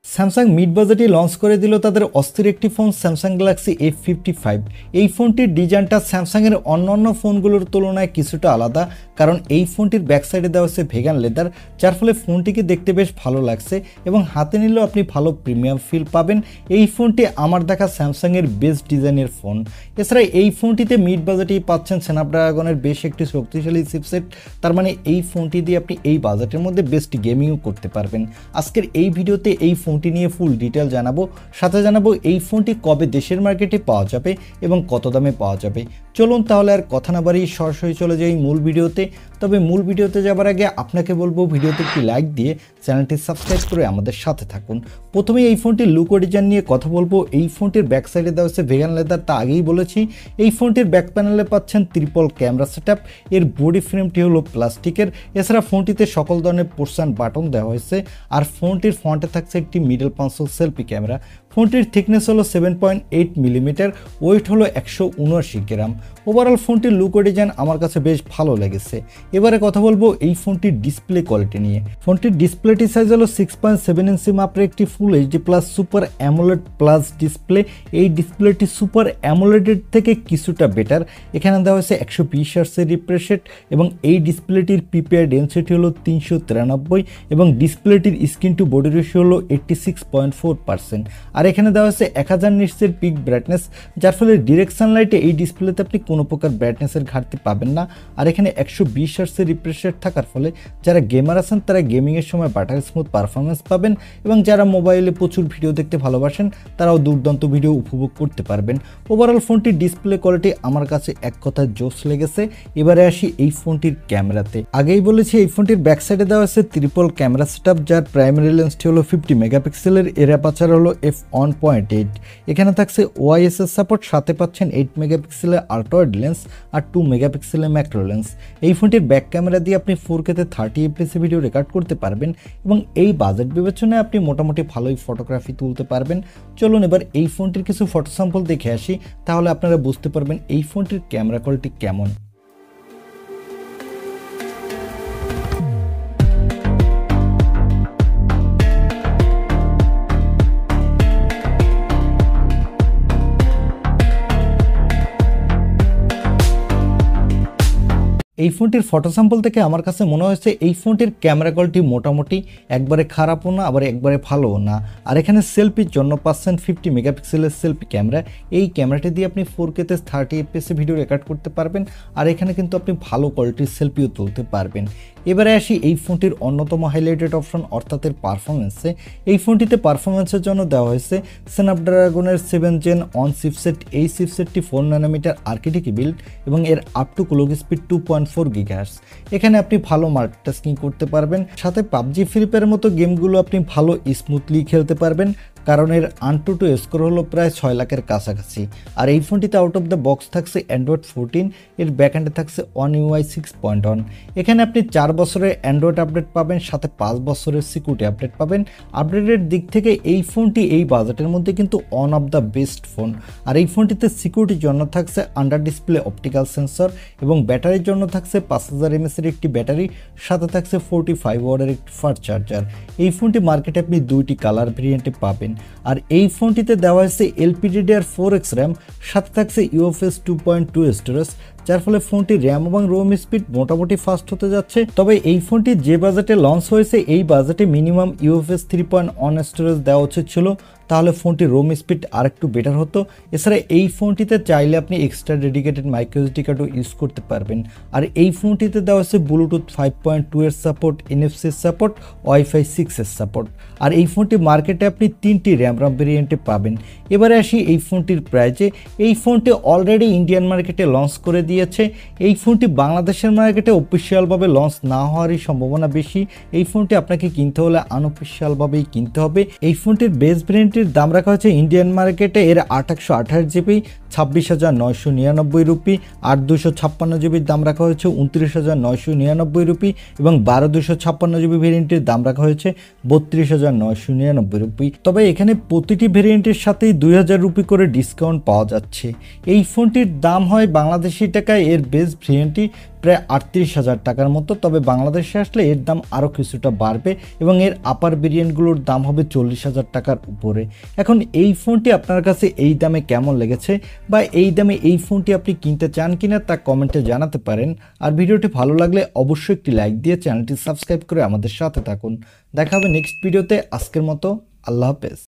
Samsung mid বাজেটে launch করে দিল তাদের অস্থির একটি ফোন স্যামসাং গ্যালাক্সি F55। এই ফোনটির ডিজাইনটা স্যামসাংয়ের অন্যান্য ফোনগুলোর তুলনায় কিছুটা আলাদা, কারণ এই ফোনটির ব্যাক সাইডে দেওয়া হচ্ছে ভেগান লেদার, যার ফলে ফোনটিকে দেখতে বেশ ভালো লাগছে এবং হাতে নিলেও আপনি ভালো প্রিমিয়াম ফিল পাবেন। এই ফোনটি আমার দেখা স্যামসাংয়ের বেস্ট ডিজাইনের ফোন। এছাড়া এই ফোনটিতে মিড বাজেটেই পাচ্ছেন স্ন্যাপড্রাগনের বেশ একটি শক্তিশালী চিপসেট, তার মানে এই ফোনটি দিয়ে আপনি এই বাজেটের মধ্যে বেস্ট গেমিংও করতে পারবেন। আজকের এই ভিডিওতে এই ফোনটি নিয়ে ফুল ডিটেল জানাবো, সাথে জানাবো এই ফোনটি কবে দেশের মার্কেটে পাওয়া যাবে এবং কত দামে পাওয়া যাবে। চলুন তাহলে আর কথা না বাড়িয়ে সরাসরি চলে যাই মূল ভিডিওতে। তবে মূল ভিডিওতে যাবার আগে আপনাকে বলবো ভিডিওতে একটি লাইক দিয়ে চ্যানেলটি সাবস্ক্রাইব করে আমাদের সাথে থাকুন। প্রথমে এই ফোনটির লুক ও ডিজাইন নিয়ে কথা বলবো। এই ফোনটির ব্যাক সাইডে দেওয়া হচ্ছে ভেগান লেদার, তা আগেই বলেছি। এই ফোনটির ব্যাক প্যানেলে পাচ্ছেন ট্রিপল ক্যামেরা সেটআপ, এর বডি ফ্রেমটি হলো প্লাস্টিকের। এছাড়া ফোনটিতে সকল ধরনের পোর্শন বাটন দেওয়া হয়েছে, আর ফোনটির ফ্রন্টে থাকছে একটি মিডল কনসোল সেলফি ক্যামেরা। ফোনটির থিকনেস হলো 7.8 মিলিমিটার, ওয়েট হলো 179 গ্রাম। ওভারঅল ফোনটির লুক ও ডিজাইন আমার কাছে বেশ ভালো লেগেছে। এবারে কথা বলবো এই ফোনটির ডিসপ্লে কোয়ালিটি নিয়ে। ফোনটির ডিসপ্লেটি সাইজ হলো 6.7 ইঞ্চি মাপের একটি full HD plus super AMOLED plus display. এই ডিসপ্লেটি সুপার অ্যামোলেডের থেকে কিছুটা বেটার। এখানে দেওয়া হয়েছে 120 হার্টজের রিফ্রেশ রেট এবং এই ডিসপ্লেটির পিপিআই ডেনসিটি হলো 393 এবং ডিসপ্লেটির স্ক্রিন টু বডি রেশিও হলো 86.4%। আর এখানে দেওয়া হচ্ছে 1000 নিটসের পিক ব্রাইটনেস, যার ফলে ডিরেক্ট সানলাইটে এই ডিসপ্লেতে আপনি কোনো প্রকার ব্রাইটনেসের ঘাটতি পাবেন না। আর এখানে 120 হার্টজের রিফ্রেশ রেট থাকার ফলে যারা গেমার আছেন তারা গেমিংয়ের সময় বাটার স্মুথ পারফরমেন্স পাবেন এবং যারা মোবাইলে প্রচুর ভিডিও দেখতে ভালোবাসেন তারাও দুর্দান্ত ভিডিও উপভোগ করতে পারবেন। ওভারঅল ফোনটির ডিসপ্লে কোয়ালিটি আমার কাছে এক কথায় জোস লেগেছে। এবারে আসি এই ফোনটির ক্যামেরাতে। আগেই বলেছি এই ফোনটির ব্যাক সাইডে দেওয়া আছে ট্রিপল ক্যামেরা সেটআপ, যার প্রাইমারি লেন্সটি হলো 50 মেগাপিক্সেলের, এর অ্যাপারচার হলো f1.8। এখানে থাকছে ওআইএস সাপোর্ট, সাথে পাচ্ছেন 8 মেগাপিক্সেলের আল্ট্রা ওয়াইড লেন্স আর 2 মেগাপিক্সেলের ম্যাক্রো লেন্স। এই ফোনটির ব্যাক ক্যামেরা দিয়ে আপনি 4K-তে 30 FPS ভিডিও রেকর্ড করতে পারবেন এবং এই বাজেট বিবেচনায় আপনি মোটামুটি ভালোই ফটোগ্রাফি তুলতে পারবেন। চলুন এবার এই ফোনটির কিছু ফটো স্যাম্পল দেখে আসি, তাহলে আপনারা বুঝতে পারবেন এই ফোনটির ক্যামেরা কোয়ালিটি কেমন। এই ফোনটির ফটো স্যাম্পল থেকে আমার কাছে মনে হয়েছে এই ফোনটির ক্যামেরা কোয়ালিটি মোটামুটি, একবারে খারাপও না আবার একবারে ভালোও না। আর এখানে সেলফির জন্য পাচ্ছেন 50 মেগাপিক্সেলের সেলফি ক্যামেরা। এই ক্যামেরাটি দিয়ে আপনি 4K-তে 30 FPS ভিডিও রেকর্ড করতে পারবেন, আর এখানে কিন্তু আপনি ভালো কোয়ালিটির সেলফিও তুলতে পারবেন। এবারে আসি এই ফোনটির অন্যতম হাইলাইটেড অপশন অর্থাৎ এর পারফরমেন্সে। এই ফোনটিতে পারফরমেন্সের জন্য দেওয়া হয়েছে স্ন্যাপড্রাগনের 7 Gen 1 চিপসেট। এই চিপসেটটি 4 ন্যানোমিটার আর্কিটেক্ট বিল্ড এবং এর up to clock speed 2.4 GHz। এখানে আপনি ভালো মাল্টিটাস্কিং করতে পারবেন, সাথে পাবজি ফ্রি ফায়ারের মতো গেমগুলো আপনি ভালো স্মুথলি খেলতে পারবেন, কারণ এর AnTuTu স্কোর হলো প্রায় 6 লাখের কাছাকাছি। আর এই ফোনটিতে আউট অফ দ্য বক্স থাকছে অ্যান্ড্রয়েড 14, এর ব্যাকএন্ডে থাকছে One UI 6.1। এখানে আপনি 4 বছরের অ্যান্ড্রয়েড আপডেট পাবেন, সাথে 5 বছরের সিকিউরিটি আপডেট পাবেন। আপডেটের দিক থেকে এই ফোনটি এই বাজেটের মধ্যে কিন্তু one of the best phone. আর এই ফোনটিতে সিকিউরিটির জন্য থাকছে আন্ডার ডিসপ্লে অপটিক্যাল সেন্সর এবং ব্যাটারির জন্য থাকছে 5000 mAh এর একটি ব্যাটারি, সাথে থাকছে 45 ওয়াটের একটি ফাস্ট চার্জার। এই ফোনটি মার্কেটে আপনি 2টি কালার ভেরিয়েন্টে পাবেন। আর এই ফোনটিতে দেওয়া হয়েছে LPDDR4X র্যাম, সাথে থাকছে UFS 2.2 স্টোরেজ, যার ফলে ফোনটি র্যাম এবং রোম স্পিড মোটামুটি ফাস্ট হতে যাচ্ছে। তবে এই ফোনটি যে বাজেটে লঞ্চ হয়েছে এই বাজেটে মিনিমাম UFS 3.1 স্টোরেজ দেওয়া উচিত ছিল, তাহলে ফোনটির রোম স্পিড আর একটু বেটার হতো। এছাড়া এই ফোনটিতে চাইলে আপনি এক্সট্রা ডেডিকেটেড মাইক্রো এসডি কার্ডও ইউজ করতে পারবেন। আর এই ফোনটিতে দেওয়া হচ্ছে ব্লুটুথ 5.2 এর সাপোর্ট, NFC সাপোর্ট, Wi-Fi 6 এর সাপোর্ট। আর এই ফোনটি মার্কেটে আপনি 3টি র্যাম ভেরিয়েন্টে পাবেন। এবারে আসি এই ফোনটির প্রাইজে। এই ফোনটি অলরেডি ইন্ডিয়ান মার্কেটে লঞ্চ করে দিয়েছে। এই ফোনটি বাংলাদেশের মার্কেটে অফিসিয়ালভাবে লঞ্চ না হওয়ারই সম্ভাবনা বেশি। এই ফোনটি আপনাকে কিনতে হলে আনঅফিসিয়ালভাবেই কিনতে হবে। এই ফোনটির বেস ভেরিয়েন্টের দাম রাখা হয়েছে ইন্ডিয়ান মার্কেটে এর 828GB 26,999 রুপি, 8/256GB দাম রাখা হয়েছে 29,999 রুপি এবং 12/256GB ভেরিয়েন্টের দাম রাখা হয়েছে 32,999 রুপি। তবে এখানে প্রতিটি ভেরিয়েন্টের সাথেই 2000 রুপি করে ডিসকাউন্ট পাওয়া যাচ্ছে। এই ফোনটির দাম হয় বাংলাদেশি টাকা টাকায় এর বেস ভেরিয়েন্টটি প্রায় 38,000 টাকার মতো। তবে বাংলাদেশে আসলে এর দাম আরও কিছুটা বাড়বে এবং এর আপার ভেরিয়েন্টগুলোর দাম হবে 40,000 টাকার উপরে। এখন এই ফোনটি আপনার কাছে এই দামে কেমন লেগেছে বা এই দামে এই ফোনটি আপনি কিনতে চান কিনা তা কমেন্টে জানাতে পারেন। আর ভিডিওটি ভালো লাগলে অবশ্যই একটি লাইক দিয়ে চ্যানেলটি সাবস্ক্রাইব করে আমাদের সাথে থাকুন। দেখা হবে নেক্সট ভিডিওতে। আজকের মতো আল্লাহ হাফেজ।